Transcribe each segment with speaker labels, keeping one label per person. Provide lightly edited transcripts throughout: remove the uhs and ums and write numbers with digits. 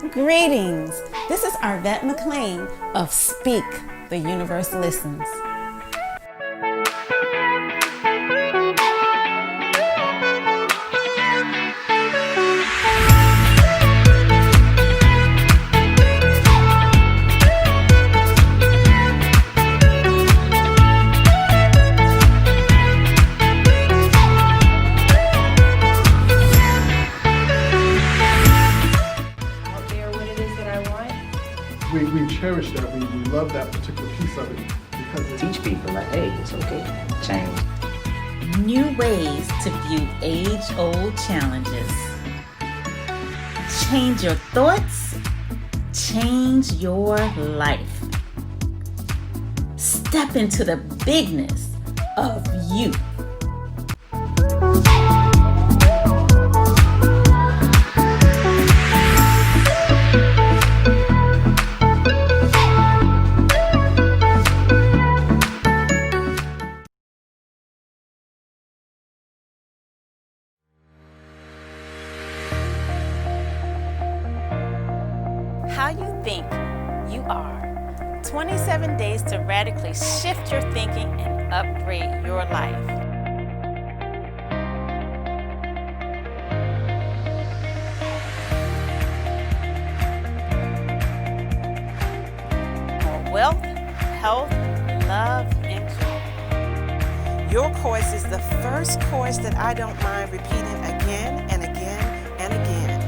Speaker 1: Greetings. This is Arvette McLean of Speak, the Universe Listens.
Speaker 2: Out there what it is that I want.
Speaker 3: We cherish that. We love that particular piece of it because
Speaker 4: Teach people like, hey, it's okay to change.
Speaker 5: New ways to view age-old challenges. Change your thoughts, change your life. Step into the bigness of you.
Speaker 1: How you think you are. 27 days to radically shift your thinking and upgrade your life. More wealth, health, love, and joy.
Speaker 2: Your course is the first course that I don't mind repeating again and again and again.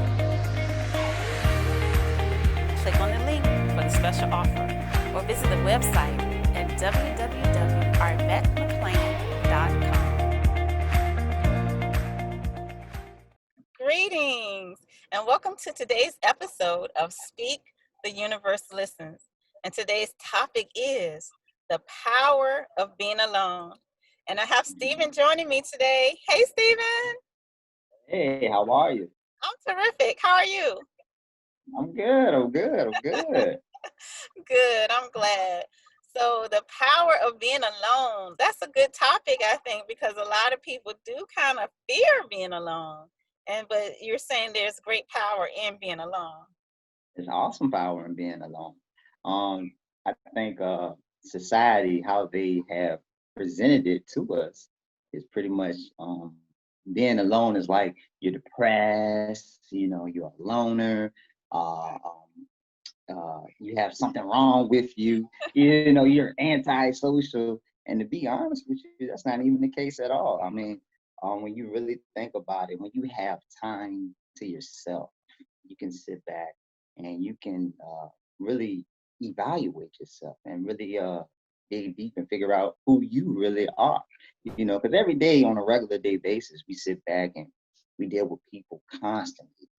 Speaker 1: Click on the link for the special offer or visit the website at www.arvettemclean.com. Greetings and welcome to today's episode of Speak, the Universe Listens. And today's topic is the power of being alone. And I have Stephen joining me today. Hey, Stephen.
Speaker 4: Hey, how are you?
Speaker 1: I'm terrific. How are you?
Speaker 4: I'm good.
Speaker 1: Good. I'm glad. So the power of being alone, that's a good topic, I think, because a lot of people do kind of fear being alone. But you're saying there's great power in being alone.
Speaker 4: There's awesome power in being alone. I think society, how they have presented it to us, is pretty much being alone is like you're depressed, you're a loner, uh, you have something wrong with you, you're antisocial. And to be honest with you, that's not even the case at all. I mean, when you really think about it, when you have time to yourself, you can sit back and you can really evaluate yourself and really dig deep and figure out who you really are. Because every day on a regular day basis, we sit back and we deal with people constantly.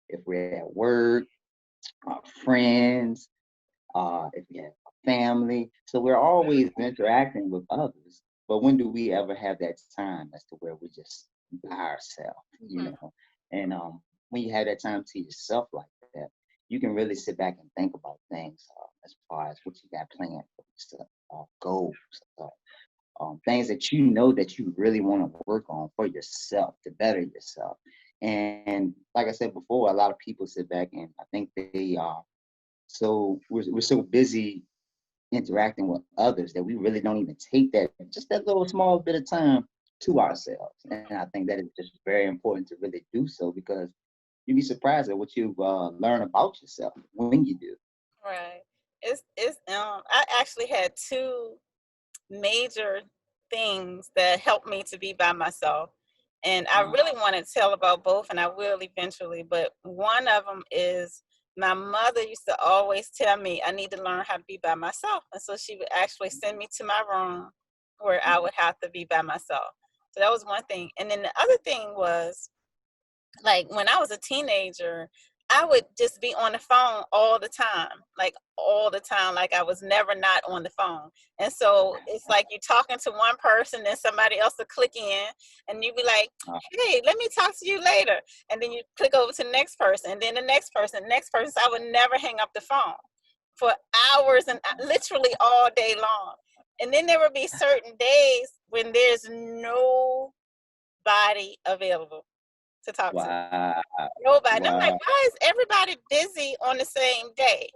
Speaker 4: If we're at work, our friends, if we have a family. So we're always interacting with others. But when do we ever have that time as to where we're just by ourselves, And when you have that time to yourself like that, you can really sit back and think about things as far as what you got planned for yourself, goals, things that you know that you really want to work on for yourself to better yourself. And like I said before, a lot of people sit back and I think they so we're so busy interacting with others that we really don't even take that little small bit of time to ourselves. And I think that is just very important to really do so, because you'd be surprised at what you learn about yourself when you do.
Speaker 1: Right. I actually had two major things that helped me to be by myself. And I really want to tell about both, and I will eventually. But one of them is my mother used to always tell me I need to learn how to be by myself. And so she would actually send me to my room where I would have to be by myself. So that was one thing. And then the other thing was, like, when I was a teenager, I would just be on the phone all the time, like all the time, like I was never not on the phone. And so it's like you're talking to one person, then somebody else will click in, and you be like, hey, let me talk to you later. And then you click over to the next person, and then the next person, So I would never hang up the phone for hours and literally all day long. And then there would be certain days when there's nobody available. to talk to.
Speaker 4: Wow.
Speaker 1: Nobody. And I'm like,
Speaker 4: Wow.
Speaker 1: why is everybody busy on the same day?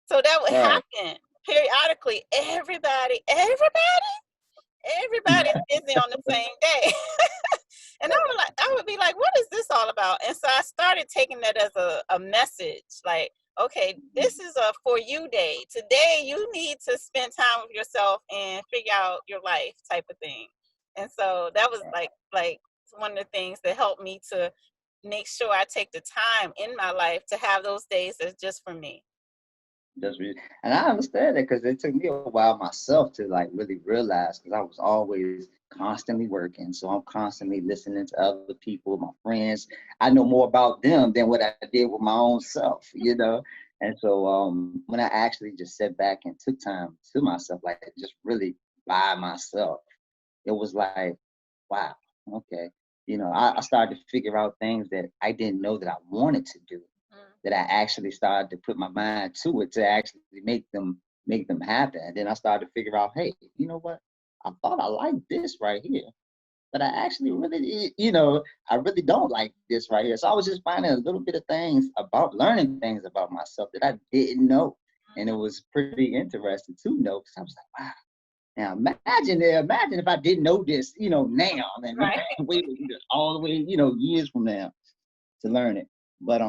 Speaker 1: So that would
Speaker 4: Right.
Speaker 1: happen periodically. Everybody is busy on the same day. And I would be like, what is this all about? And so I started taking that as a message, like, okay, this is a for you day. Today you need to spend time with yourself and figure out your life type of thing. And so that was like one of the things that helped me to make sure I take the time in my life to have those days that's just for me.
Speaker 4: And I understand that because it took me a while myself to like really realize, because I was always constantly working. So I'm constantly listening to other people, my friends. I know more about them than what I did with my own self, you know? And so when I actually just sat back and took time to myself, like just really by myself, it was like, wow, okay. You know, I started to figure out things that I didn't know that I wanted to do, that I actually started to put my mind to it to actually make them happen. And then I started to figure out, hey, you know what? I thought I liked this right here, but I actually really, you know, I really don't like this right here. So I was just finding a little bit of things about learning things about myself that I didn't know. And it was pretty interesting to know, because I was like, wow. Now imagine if I didn't know this, you know, now, and
Speaker 1: Right.
Speaker 4: wait all the way, you know, years from now to learn it. But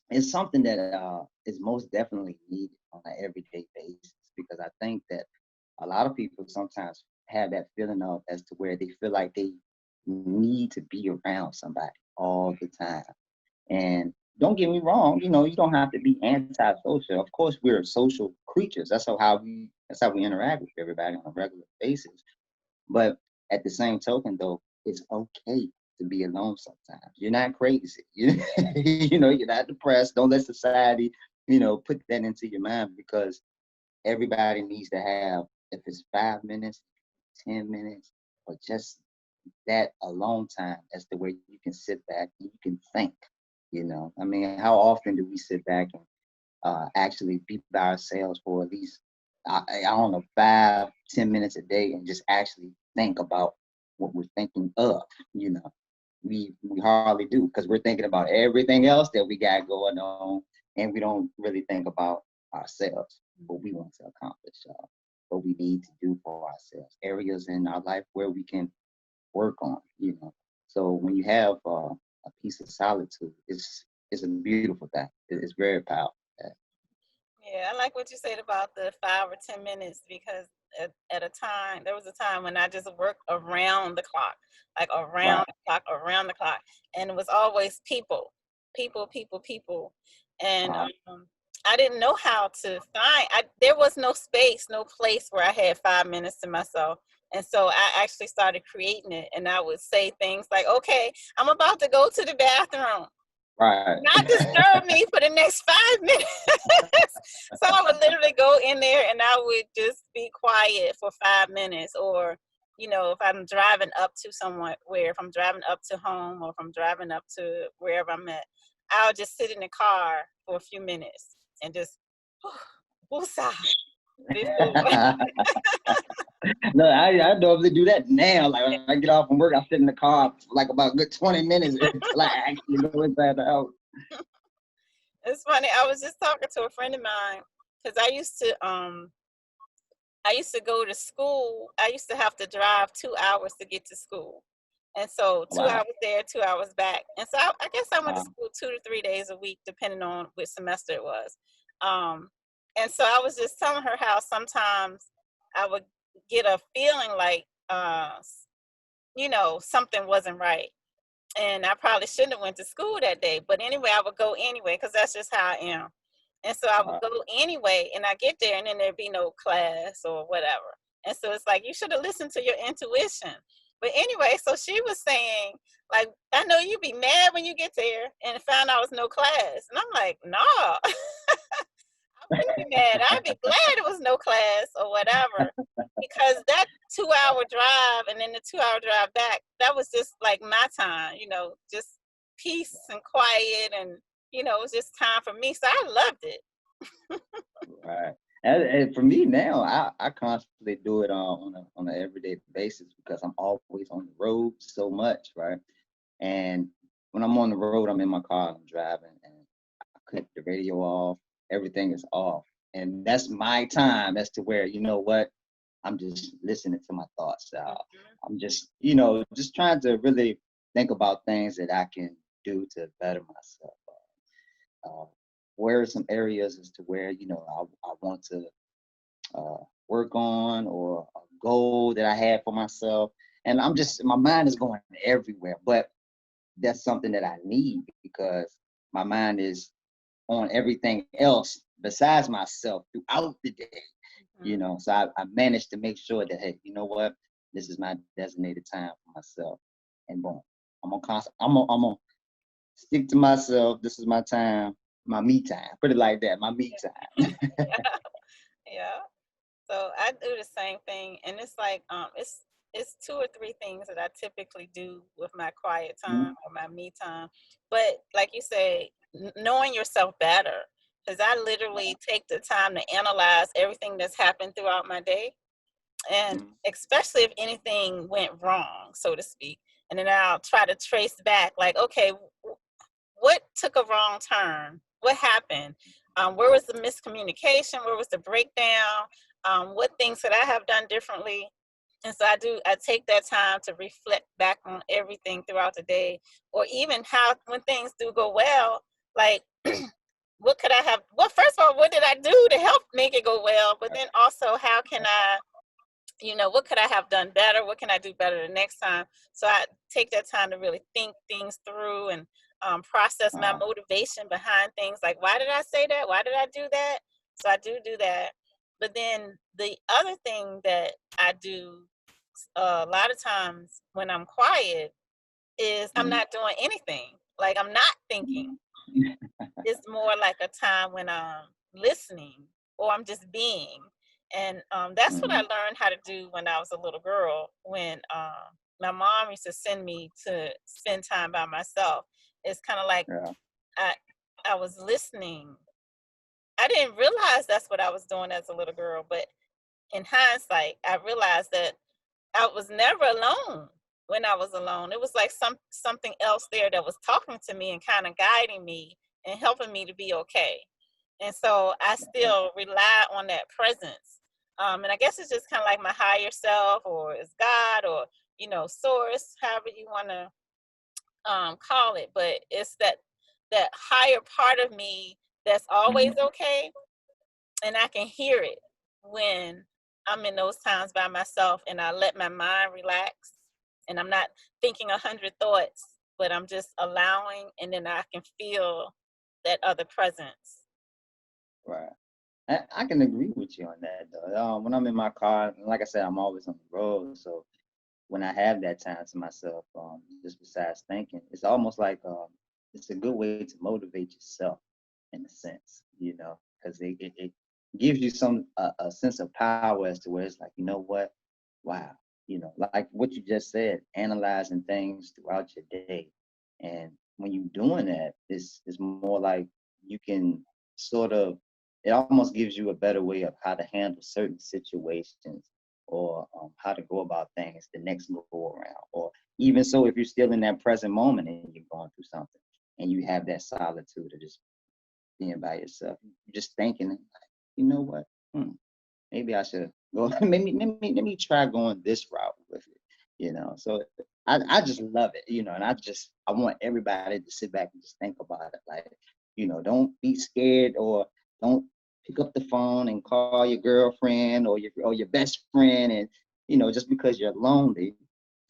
Speaker 4: it's something that is most definitely needed on an everyday basis, because I think that a lot of people sometimes have that feeling of as to where they feel like they need to be around somebody all the time. And don't get me wrong, you know, you don't have to be antisocial. Of course, we're social creatures. That's how we interact with everybody on a regular basis. But at the same token, though, it's okay to be alone sometimes. You're not crazy. You know, you're not depressed. Don't let society, you know, put that into your mind, because everybody needs to have, if it's 5 minutes, 10 minutes, or just that alone time, as the way you can sit back and you can think. You know, I mean, how often do we sit back and actually be by ourselves for at least, I don't know, 5, 10 minutes a day, and just actually think about what we're thinking of? You know, we hardly do, because we're thinking about everything else that we got going on, and we don't really think about ourselves, what we want to accomplish, what we need to do for ourselves, areas in our life where we can work on, you know. So when you have a piece of solitude, it's a beautiful thing. It's very powerful.
Speaker 1: Yeah, I like what you said about the 5 or 10 minutes, because at a time, there was a time when I just worked around the clock, like
Speaker 4: Right.
Speaker 1: around the clock. And it was always people. And
Speaker 4: Uh,
Speaker 1: I didn't know how to there was no space, no place where I had 5 minutes to myself. And so I actually started creating it. And I would say things like, okay, I'm about to go to the bathroom.
Speaker 4: right.
Speaker 1: Not disturb me for the next 5 minutes. So I would literally go in there and I would just be quiet for 5 minutes. Or, you know, if I'm driving up to if I'm driving up to home, or if I'm driving up to wherever I'm at, I'll just sit in the car for a few minutes and just woosah before.
Speaker 4: No, I normally do that now. Like when I get off from work, I sit in the car for like about a good 20 minutes until I actually go inside the house.
Speaker 1: It's funny. I was just talking to a friend of mine, because I used to go to school. I used to have to drive 2 hours to get to school. And so two
Speaker 4: Wow.
Speaker 1: hours there, 2 hours back. And so I guess I went to
Speaker 4: Wow.
Speaker 1: school 2 to 3 days a week, depending on which semester it was. Um, and so I was just telling her how sometimes I would get a feeling like, you know, something wasn't right. And I probably shouldn't have went to school that day. But anyway, I would go anyway, because that's just how I am. And so I would
Speaker 4: Wow.
Speaker 1: go anyway, and I get there, and then there'd be no class or whatever. And so it's like, you should have listened to your intuition. But anyway, so she was saying, like, I know you'd be mad when you get there and find out it's no class. And I'm like, no, I wouldn't be mad. I'd be glad it was no class or whatever. Because that 2 hour drive and then the 2 hour drive back, that was just like my time, you know, just peace and quiet, and, you know, it was just time for me. So I loved it.
Speaker 4: Right. And for me now, I constantly do it on an everyday basis, because I'm always on the road so much, right? And when I'm on the road, I'm in my car, I'm driving, and I cut the radio off. Everything is off, and that's my time as to where, you know what, I'm just listening to my thoughts out.
Speaker 1: Mhm.
Speaker 4: I'm just, just trying to really think about things that I can do to better myself. Uh, where are some areas as to where, I want to work on, or a goal that I had for myself. And my mind is going everywhere, but that's something that I need, because my mind is on everything else besides myself throughout the day.
Speaker 1: Mhm.
Speaker 4: So I managed to make sure that, hey, you know what, this is my designated time for myself, and boom, I'm gonna stick to myself. This is my time, my me time. Put it like that, my me time.
Speaker 1: Yeah. So I do the same thing, and it's like it's two or three things that I typically do with my quiet time
Speaker 4: Mhm.
Speaker 1: or my me time. But like you say, knowing yourself better, because I literally take the time to analyze everything that's happened throughout my day, and
Speaker 4: Mhm.
Speaker 1: especially if anything went wrong, so to speak, and then I'll try to trace back, like, okay, what took a wrong turn? What happened? Where was the miscommunication? Where was the breakdown? What things could I have done differently? And so I take that time to reflect back on everything throughout the day, or even how, when things do go well, like, what could I have, well, first of all, what did I do to help make it go well? But then also, how can I, what could I have done better? What can I do better the next time? So I take that time to really think things through, and process my
Speaker 4: Uh,
Speaker 1: motivation behind things, like, why did I say that? Why did I do that? So I do that. But then the other thing that I do a lot of times when I'm quiet is I'm
Speaker 4: mhm.
Speaker 1: not doing anything. Like, I'm not thinking. It's more like a time when I'm listening, or I'm just being. And that's what I
Speaker 4: Mhm.
Speaker 1: learned how to do when I was a little girl, when my mom used to send me to spend time by myself. It's kind of like
Speaker 4: Yeah.
Speaker 1: I, I was listening. I didn't realize that's what I was doing as a little girl, but in hindsight, I realized that I was never alone. When I was alone, it was like something else there that was talking to me and kind of guiding me and helping me to be okay. And so I still rely on that presence. And I guess it's just kind of like my higher self, or it's God, or source, however you want to call it. But it's that higher part of me that's always
Speaker 4: Mhm.
Speaker 1: okay, and I can hear it when I'm in those times by myself, and I let my mind relax, and I'm not thinking 100 thoughts, but I'm just allowing, and then I can feel that other presence.
Speaker 4: Right. I can agree with you on that, though. When I'm in my car, like I said, I'm always on the road. So when I have that time to myself, just besides thinking, it's almost like it's a good way to motivate yourself in a sense, because it gives you a sense of power as to where it's like, you know what, wow, like what you just said, analyzing things throughout your day, and when you're doing that, it's more like you can sort of, it almost gives you a better way of how to handle certain situations, or how to go about things the next go around, or even so, if you're still in that present moment and you're going through something, and you have that solitude of just being by yourself, you're just thinking, like, you know what, maybe I should go. Let me try going this route with it. So I just love it, and I want everybody to sit back and just think about it, like, don't be scared, or don't pick up the phone and call your girlfriend or your best friend, and just because you're lonely,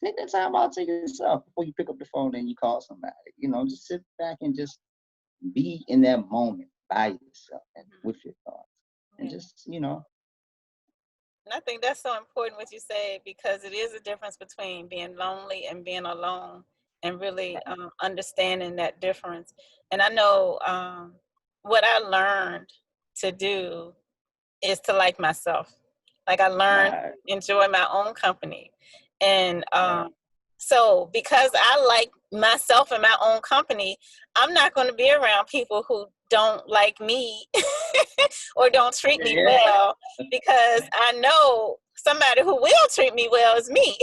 Speaker 4: take that time out to yourself before you pick up the phone and you call somebody. Just sit back and just be in that moment by yourself and
Speaker 1: Mhm.
Speaker 4: with your thoughts, and
Speaker 1: Yeah.
Speaker 4: just
Speaker 1: And I think that's so important what you say, because it is a difference between being lonely and being alone, and really understanding that difference. And I know what I learned to do is to like myself. Like, I learned
Speaker 4: right,
Speaker 1: to enjoy my own company. And
Speaker 4: right.
Speaker 1: so because I like myself and my own company, I'm not going to be around people who don't like me or don't treat me
Speaker 4: Yeah,
Speaker 1: well, because I know somebody who will treat me well is me.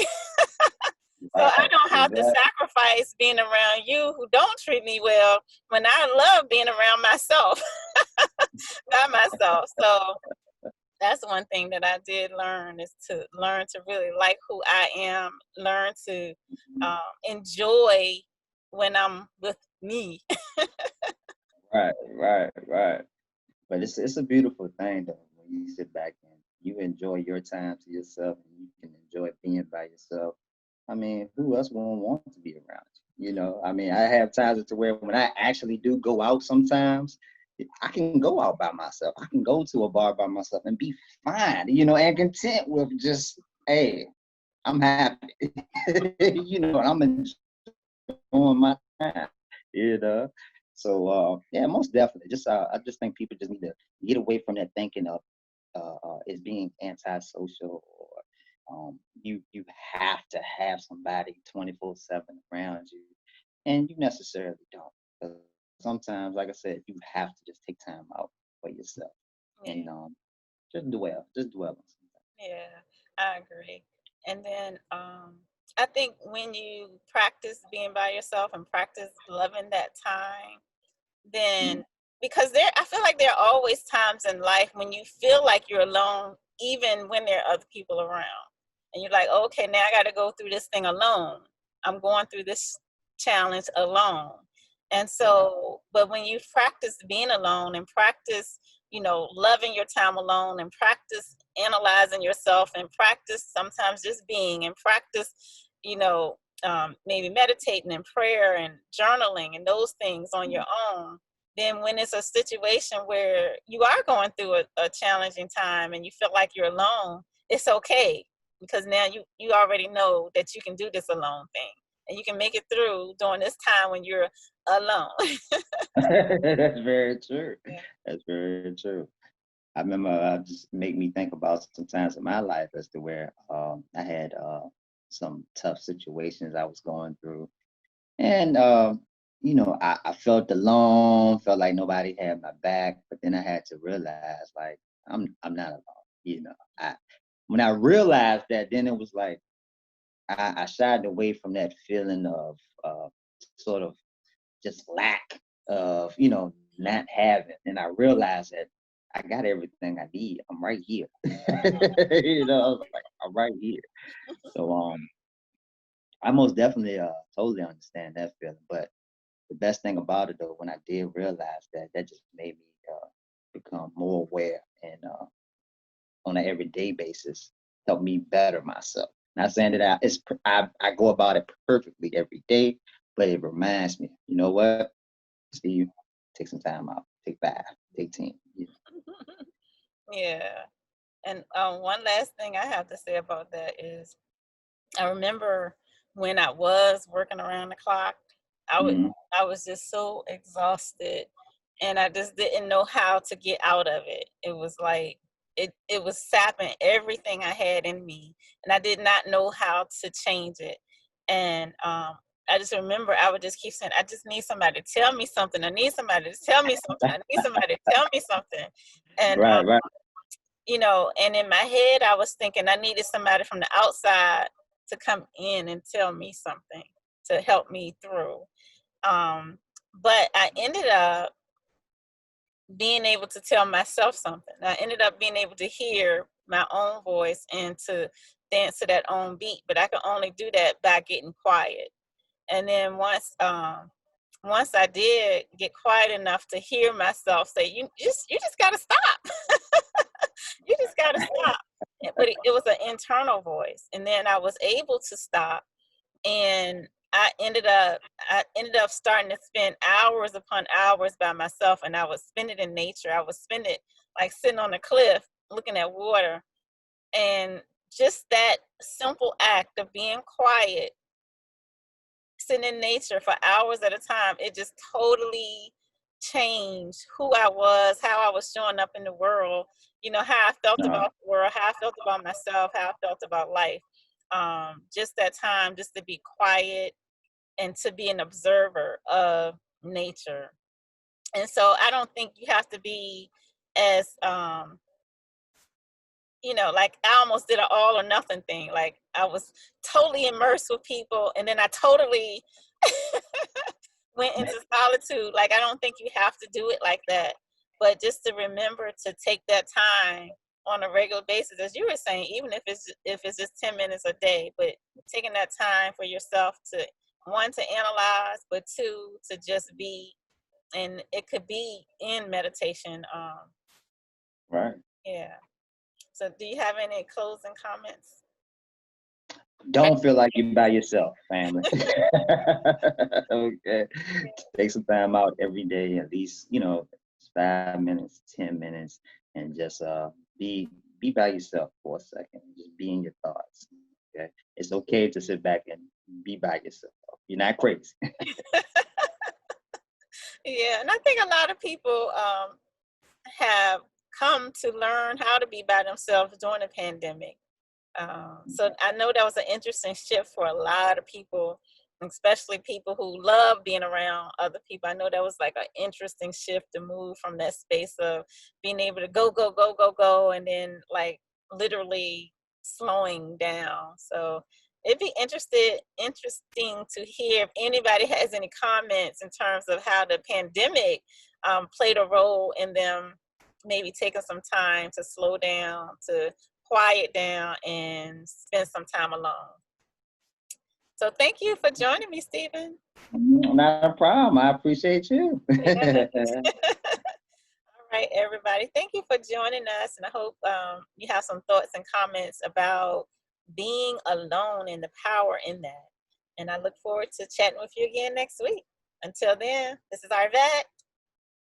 Speaker 1: So I
Speaker 4: Right,
Speaker 1: don't have to
Speaker 4: exactly.
Speaker 1: sacrifice being around you who don't treat me well when I love being around myself by myself. So that's one thing that I did learn is to learn to really like who I am, learn to enjoy when I'm with me.
Speaker 4: Right, right, right. But it's a beautiful thing though when you sit back and you enjoy your time to yourself and you can enjoy being by yourself. I mean, who else won't want to be around you? You know, I mean, I have times to where when I actually do go out sometimes, I can go out by myself. I can go to a bar by myself and be fine, you know, and content with just, hey, I'm happy. You know, I'm enjoying my time, you know. So yeah, most definitely. Just I just think people just need to get away from that thinking of is being antisocial or you have to have somebody 24/7 around you, and you necessarily don't. 'Cause sometimes, like I said, you have to just take time out for yourself
Speaker 1: Yeah.
Speaker 4: and just dwell on something.
Speaker 1: Yeah, I agree. And then I think when you practice being by yourself and practice loving that time, then because I feel like there are always times in life when you feel like you're alone, even when there are other people around. And you're like, okay, now I got to go through this thing alone. I'm going through this challenge alone. And
Speaker 4: Right.
Speaker 1: so, but when you practice being alone and practice, loving your time alone and practice analyzing yourself and practice sometimes just being and practice, maybe meditating and prayer and journaling and those things on your own, then when it's a situation where you are going through a challenging time and you feel like you're alone, it's okay because now you already know that you can do this alone thing and you can make it through during this time when you're alone.
Speaker 4: That's very true.
Speaker 1: Yeah.
Speaker 4: That's very true. I remember just make me think about some times in my life as to where I had some tough situations I was going through. And you know, I felt alone, felt like nobody had my back, but then I had to realize like I'm not alone. You know, I when I realized that, then it was like I shied away from that feeling of sort of just lack of, you know, not having. And I realized that I got everything I need. I'm right here. You know, I was like, I'm right here. So I most definitely totally understand that feeling. But the best thing about it though, when I did realize that, that just made me become more aware and on an everyday basis help me better myself. Not saying that I go about it perfectly every day, but it reminds me, you know what, Steve, take some time out, take 5, take 10. You
Speaker 1: Yeah. And one last thing I have to say about that is I remember when I was working around the clock, I would
Speaker 4: know?
Speaker 1: I was just so exhausted and I just didn't know how to get out of it. It was like it was sapping everything I had in me and I did not know how to change it. And I just remember I would just keep saying, I just need somebody to tell me something. I need somebody to tell me something. I need somebody to tell me something. And
Speaker 4: Right, right.
Speaker 1: and in my head, I was thinking I needed somebody from the outside to come in and tell me something to help me through. Um, but I ended up being able to tell myself something. I ended up being able to hear my own voice and to dance to that own beat. But I could only do that by getting quiet. And then once I did get quiet enough to hear myself say, you just gotta stop. You just gotta stop. But it was an internal voice. And then I was able to stop and I ended up starting to spend hours upon hours by myself and I would spend it in nature. I would spend it like sitting on a cliff looking at water. And just that simple act of being quiet, sitting in nature for hours at a time, it just totally changed who I was, how I was showing up in the world, how I felt
Speaker 4: No,
Speaker 1: about the world, how I felt about myself, how I felt about life. Just that time, just to be quiet and to be an observer of nature. And so I don't think you have to be as you know, like I almost did an all or nothing thing. Like I was totally immersed with people, and then I totally went into solitude. Like I don't think you have to do it like that, but just to remember to take that time on a regular basis, as you were saying, even if it's just 10 minutes a day, but taking that time for yourself to, one, to analyze, but two, to just be, and it could be in meditation.
Speaker 4: Right.
Speaker 1: Yeah. So do you have any closing comments?
Speaker 4: Don't feel like you're by yourself, family. Okay. Take some time out every day, at least, 5 minutes, 10 minutes, and just be by yourself for a second. Just be in your thoughts. Okay. It's okay to sit back and be by yourself. You're not crazy.
Speaker 1: Yeah, and I think a lot of people have come to learn how to be by themselves during the pandemic. So I know that was an interesting shift for a lot of people, especially people who love being around other people. I know that was like an interesting shift to move from that space of being able to go, go, go, go, go, and then like literally slowing down. So it'd be interesting to hear if anybody has any comments in terms of how the pandemic played a role in them maybe taking some time to slow down, to quiet down, and spend some time alone. So thank you for joining me, Stephen.
Speaker 4: Not a problem. I appreciate you.
Speaker 1: Yeah. All right, everybody. Thank you for joining us, and I hope you have some thoughts and comments about being alone and the power in that. And I look forward to chatting with you again next week. Until then, this is Arvette.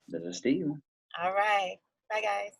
Speaker 4: This is Steve.
Speaker 1: All right. Bye, guys.